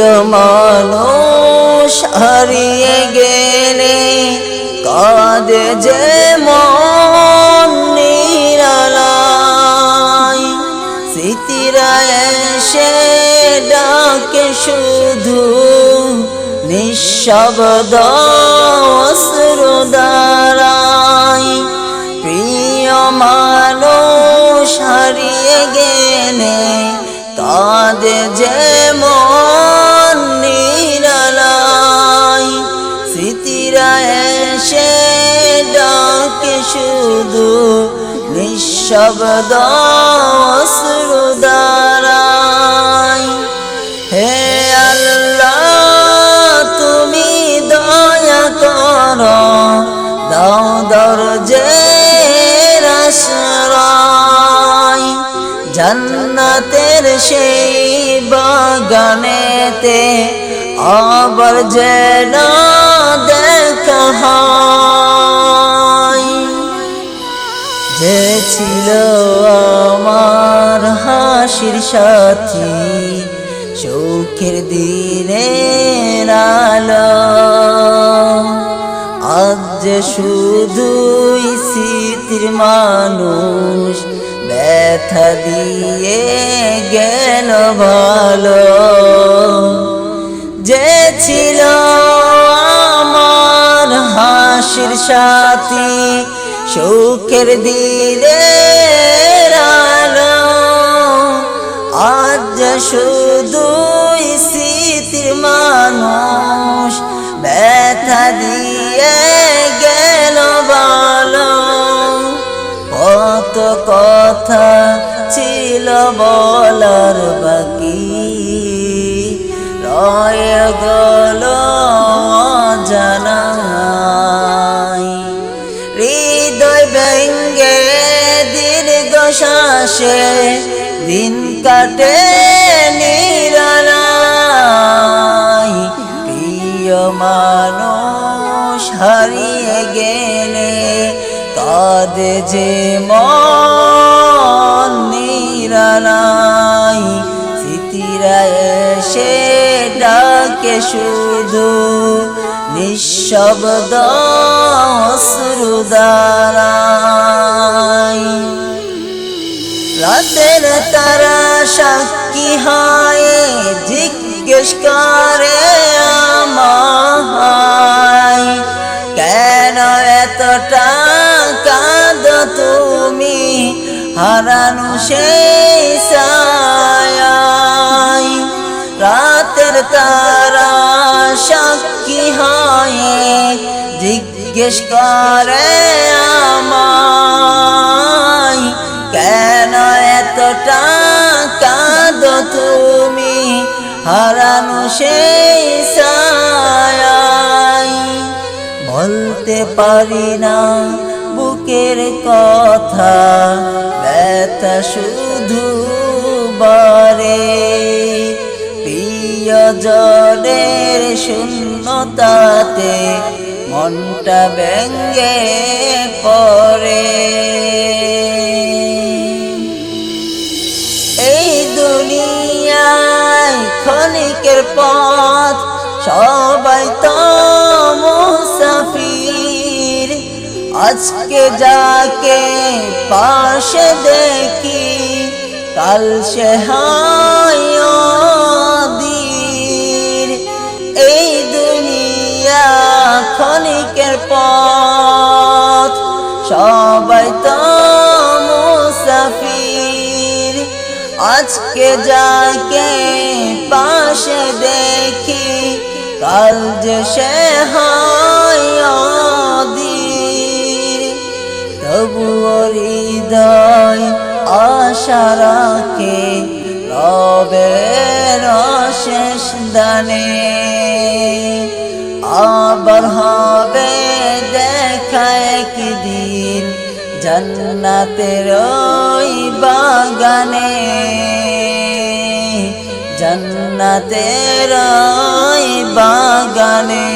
প্রিয় মানুষ হারিয়ে গেলে কাঁদে যে মন নিরালায়, স্মৃতিরা এসে ডাকে শুধু নিঃশব্দ অশ্রু ধারায়। প্রিয় মানুষ হারিয়ে গেলে কাঁদে যে মন নিরালায়, স্মৃতিরা এসে ডাকে শুধু নিঃশব্দ অশ্রু ধারায়। হে আল্লাহ তুমি দয়া করো, দাও দরজের আশ্রয়, জান্নাতের সেই বাগানেতে আবার যেন দেখা হয়। যে ছিল আমার হাসির সাথী, সুখের দিনের আলো, আজ যে শুধুই স্মৃতির মানুষ, ব্যথা দিয়ে গেল ভালো। যে ছিল আমার হাসির সাথী, সুখের দিনের আলো, আজ যে শুধুই স্মৃতির মানুষ, ব্যথা দিয়ে গেল ভালো। কত কথা ছিল বলার বাকি, রয়ে গেল অজানায়। হৃদয় ভেঙ্গে দীর্ঘ শ্বাসে দিন কাটে নিরালায়। প্রিয় মানুষ হারিয়ে গেলে কাঁদে যে মন নিরালায়, স্মৃতিরা এসে ডাকে শুধু নিঃশব্দ অশ্রু ধারায়। রাতের তারা সাক্ষী হয় জিজ্ঞেস করে আমায়, কেন এতটা কাঁদো তুমি হারানো সেই ছায়ায়। রাতের তারা সাক্ষী হয় জিজ্ঞেস করে আমায়, কেন এতটা কাঁদো তুমি হারানো সেই ছায়ায়। বলতে পারি না বুকের কথা, ব্যথা শুধু বারে। প্রিয়জনের শূন্যতাতে মনটা ভেঙে পড়ে। এই দুনিয়ায় ক্ষণিকের পথ, সবাই তো মুসাফির। আজকে যাকে পাশে দেখি, কাল সে হয় অধীর। এই দুনিয়া ক্ষণিকের পথ, সবাই তো মুসাফির। আজকে যাকে পাশে দেখি, কাল যে সে হয় অধীর। তবুও হৃদয় আশা রাখে রবের অশেষ দানে, আবার হবে দেখা একদিন জান্নাতের ওই বাগানে, জান্নাতের ওই বাগানে।